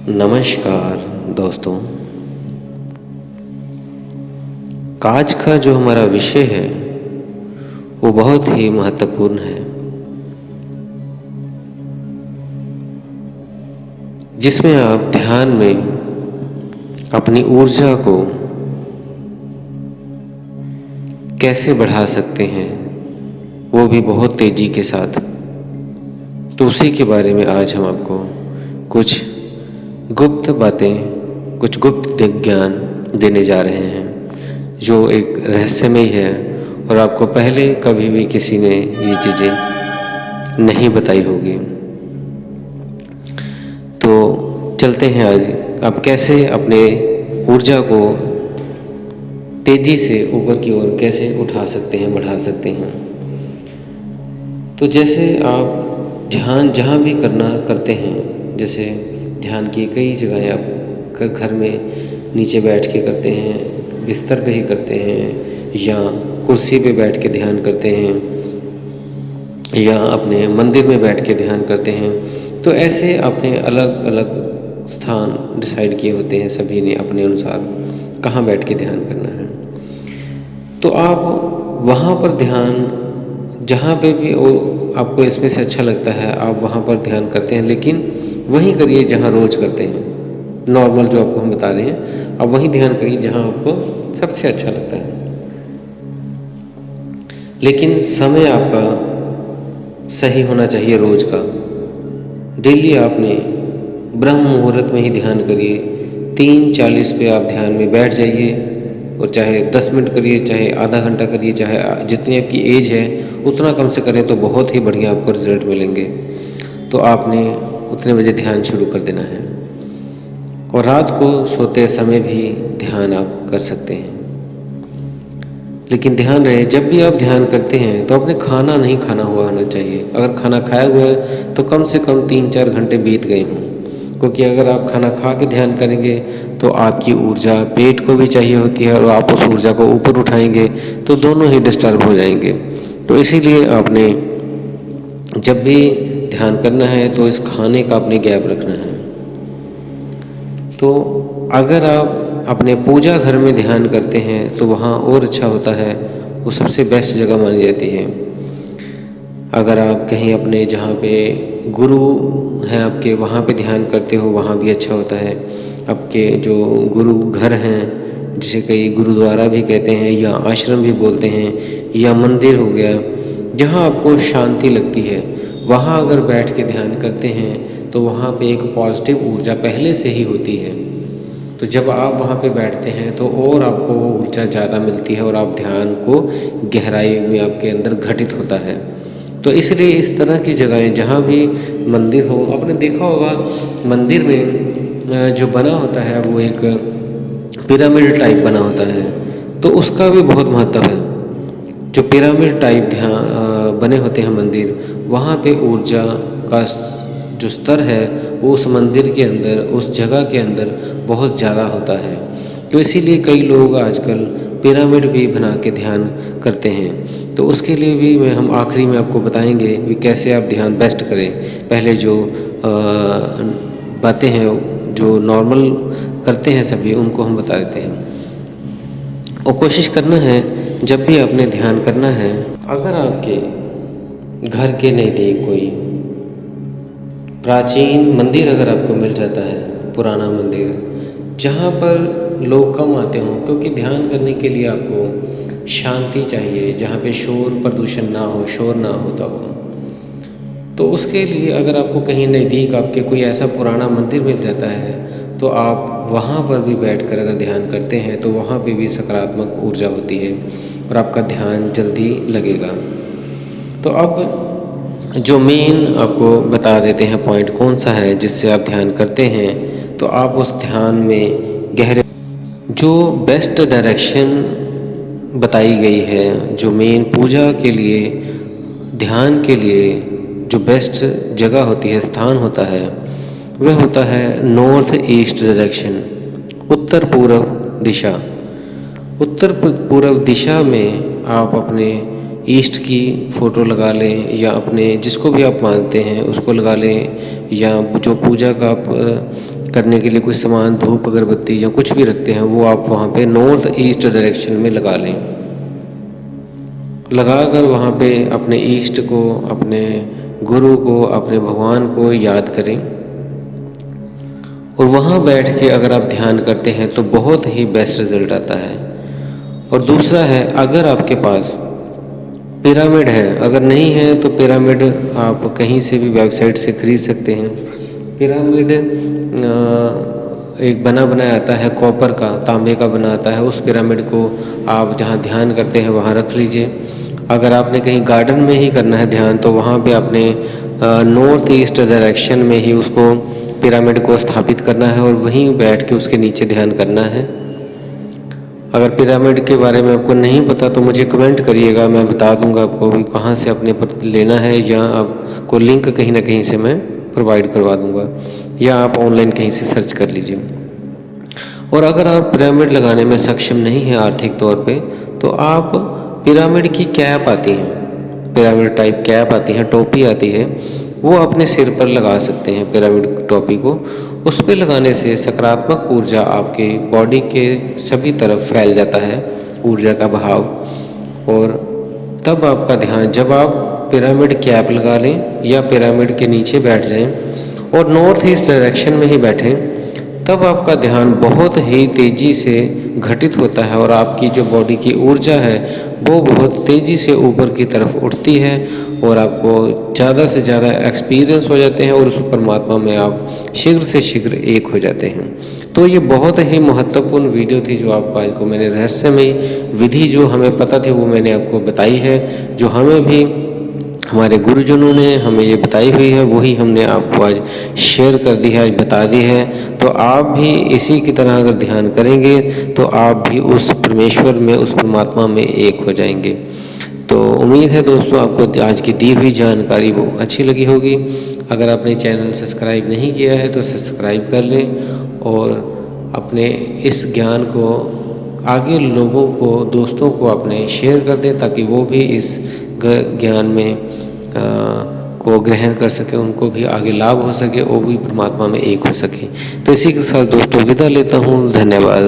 नमस्कार दोस्तों। आज का जो हमारा विषय है वो बहुत ही महत्वपूर्ण है, जिसमें आप ध्यान में अपनी ऊर्जा को कैसे बढ़ा सकते हैं, वो भी बहुत तेजी के साथ। तो उसी के बारे में आज हम आपको कुछ गुप्त बातें, कुछ गुप्त ज्ञान देने जा रहे हैं, जो एक रहस्यमय है और आपको पहले कभी भी किसी ने ये चीज़ें नहीं बताई होगी। तो चलते हैं आज आप कैसे अपने ऊर्जा को तेजी से ऊपर की ओर कैसे उठा सकते हैं, बढ़ा सकते हैं। तो जैसे आप ध्यान जहाँ भी करते हैं, जैसे ध्यान की कई जगह आप घर में नीचे बैठ के करते हैं, बिस्तर पे ही करते हैं, या कुर्सी पे बैठ के ध्यान करते हैं, या अपने मंदिर में बैठ के ध्यान करते हैं। तो ऐसे अपने अलग अलग स्थान डिसाइड किए होते हैं सभी ने अपने अनुसार कहाँ बैठ के ध्यान करना है। तो आप वहाँ पर ध्यान, जहाँ पे भी आपको इसमें से अच्छा लगता है आप वहाँ पर ध्यान करते हैं, लेकिन वहीं करिए जहाँ रोज करते हैं। नॉर्मल जो आपको हम बता रहे हैं, आप वहीं ध्यान करिए जहाँ आपको सबसे अच्छा लगता है। लेकिन समय आपका सही होना चाहिए रोज का। डेली आपने ब्रह्म मुहूर्त में ही ध्यान करिए। 3:40 पे आप ध्यान में बैठ जाइए, और चाहे 10 मिनट करिए, चाहे आधा घंटा करिए, चाहे जितनी आपकी एज है उतना कम से करें तो बहुत ही बढ़िया आपको रिजल्ट मिलेंगे। तो आपने उतने बजे ध्यान शुरू कर देना है, और रात को सोते समय भी ध्यान आप कर सकते हैं। लेकिन ध्यान रहे, जब भी आप ध्यान करते हैं तो अपने खाना नहीं खाना हुआ होना चाहिए। अगर खाना खाया हुआ है तो कम से कम 3-4 घंटे बीत गए हों, क्योंकि अगर आप खाना खा के ध्यान करेंगे तो आपकी ऊर्जा पेट को भी चाहिए होती है, और आप उस ऊर्जा को ऊपर उठाएंगे तो दोनों ही डिस्टर्ब हो जाएंगे। तो इसीलिए आपने जब भी ध्यान करना है तो इस खाने का अपने गैप रखना है। तो अगर आप अपने पूजा घर में ध्यान करते हैं तो वहाँ और अच्छा होता है, वो सबसे बेस्ट जगह मानी जाती है। अगर आप कहीं अपने जहाँ पे गुरु हैं आपके, वहाँ पे ध्यान करते हो, वहाँ भी अच्छा होता है। आपके जो गुरु घर हैं, जिसे कई गुरुद्वारा भी कहते हैं या आश्रम भी बोलते हैं, या मंदिर हो गया, जहाँ आपको शांति लगती है, वहाँ अगर बैठ के ध्यान करते हैं तो वहाँ पे एक पॉजिटिव ऊर्जा पहले से ही होती है। तो जब आप वहाँ पे बैठते हैं तो और आपको वो ऊर्जा ज़्यादा मिलती है, और आप ध्यान को गहराई में आपके अंदर घटित होता है। तो इसलिए इस तरह की जगहें जहाँ भी मंदिर हो, आपने देखा होगा मंदिर में जो बना होता है वो एक पिरामिड टाइप बना होता है, तो उसका भी बहुत महत्व है। जो पिरामिड टाइप बने होते हैं मंदिर, वहाँ पे ऊर्जा का जो स्तर है वो उस मंदिर के अंदर, उस जगह के अंदर बहुत ज़्यादा होता है। तो इसीलिए कई लोग आजकल पिरामिड भी बना के ध्यान करते हैं। तो उसके लिए भी हम आखिरी में आपको बताएंगे कि कैसे आप ध्यान बेस्ट करें। पहले जो बातें हैं जो नॉर्मल करते हैं सभी, उनको हम बता देते हैं। और कोशिश करना है जब भी आपने ध्यान करना है, अगर आपके घर के नज़दीक कोई प्राचीन मंदिर अगर आपको मिल जाता है, पुराना मंदिर जहाँ पर लोग कम आते हों, क्योंकि ध्यान करने के लिए आपको शांति चाहिए, जहाँ पे शोर प्रदूषण ना हो, शोर ना होता हो। तो उसके लिए अगर आपको कहीं नज़दीक आपके कोई ऐसा पुराना मंदिर मिल जाता है, तो आप वहाँ पर भी बैठकर अगर ध्यान करते हैं तो वहाँ पे भी सकारात्मक ऊर्जा होती है, और आपका ध्यान जल्दी लगेगा। तो अब जो मेन आपको बता देते हैं पॉइंट कौन सा है जिससे आप ध्यान करते हैं, तो आप उस ध्यान में गहरे जो बेस्ट डायरेक्शन बताई गई है, जो मेन पूजा के लिए, ध्यान के लिए जो बेस्ट जगह होती है, स्थान होता है, वह होता है नॉर्थ ईस्ट डायरेक्शन, उत्तर पूर्व दिशा। उत्तर पूर्व दिशा में आप अपने ईस्ट की फ़ोटो लगा लें, या अपने जिसको भी आप मानते हैं उसको लगा लें, या जो पूजा का आप करने के लिए कोई सामान, धूप अगरबत्ती या कुछ भी रखते हैं, वो आप वहाँ पे नॉर्थ ईस्ट डायरेक्शन में लगा लें। लगाकर वहाँ पे अपने ईष्ट को, अपने गुरु को, अपने भगवान को याद करें और वहाँ बैठ के अगर आप ध्यान करते हैं तो बहुत ही बेस्ट रिजल्ट आता है। और दूसरा है, अगर आपके पास पिरामिड है, अगर नहीं है तो पिरामिड आप कहीं से भी वेबसाइट से खरीद सकते हैं। पिरामिड एक बना बनाया आता है, कॉपर का, तांबे का बना आता है। उस पिरामिड को आप जहाँ ध्यान करते हैं वहाँ रख लीजिए। अगर आपने कहीं गार्डन में ही करना है ध्यान, तो वहाँ पे अपने नॉर्थ ईस्ट डायरेक्शन में ही उसको, पिरामिड को स्थापित करना है और वहीं बैठ के उसके नीचे ध्यान करना है। अगर पिरामिड के बारे में आपको नहीं पता तो मुझे कमेंट करिएगा, मैं बता दूंगा आपको भी कहाँ से अपने पर लेना है, या आपको लिंक कहीं ना कहीं से मैं प्रोवाइड करवा दूंगा, या आप ऑनलाइन कहीं से सर्च कर लीजिए। और अगर आप पिरामिड लगाने में सक्षम नहीं हैं आर्थिक तौर पे, तो आप पिरामिड की कैप आती हैं, पिरामिड टाइप कैप आती है, टोपी आती है, वो अपने सिर पर लगा सकते हैं। पिरामिड टोपी को उस पर लगाने से सकारात्मक ऊर्जा आपके बॉडी के सभी तरफ फैल जाता है, ऊर्जा का बहाव। और तब आपका ध्यान, जब आप पिरामिड कैप लगा लें या पिरामिड के नीचे बैठ जाएं और नॉर्थ ईस्ट डायरेक्शन में ही बैठें, तब आपका ध्यान बहुत ही तेज़ी से घटित होता है और आपकी जो बॉडी की ऊर्जा है वो बहुत तेज़ी से ऊपर की तरफ उठती है और आपको ज़्यादा से ज़्यादा एक्सपीरियंस हो जाते हैं और उस परमात्मा में आप शीघ्र से शीघ्र एक हो जाते हैं। तो ये बहुत ही महत्वपूर्ण वीडियो थी जो आपको आज को मैंने रहस्यमयी विधि जो हमें पता थी वो मैंने आपको बताई है, जो हमें भी हमारे गुरुजनों ने हमें ये बताई हुई है, वही हमने आपको आज शेयर कर दी है, आज बता दी है। तो आप भी इसी की तरह अगर ध्यान करेंगे तो आप भी उस परमेश्वर में, उस परमात्मा में एक हो जाएंगे। तो उम्मीद है दोस्तों आपको आज की दी हुई जानकारी वो अच्छी लगी होगी। अगर आपने चैनल सब्सक्राइब नहीं किया है तो सब्सक्राइब कर लें और अपने इस ज्ञान को आगे लोगों को, दोस्तों को अपने शेयर कर दें, ताकि वो भी इस ज्ञान में को ग्रहण कर सके, उनको भी आगे लाभ हो सके, वो भी परमात्मा में एक हो सके। तो इसी के साथ दोस्तों विदा लेता हूँ। धन्यवाद।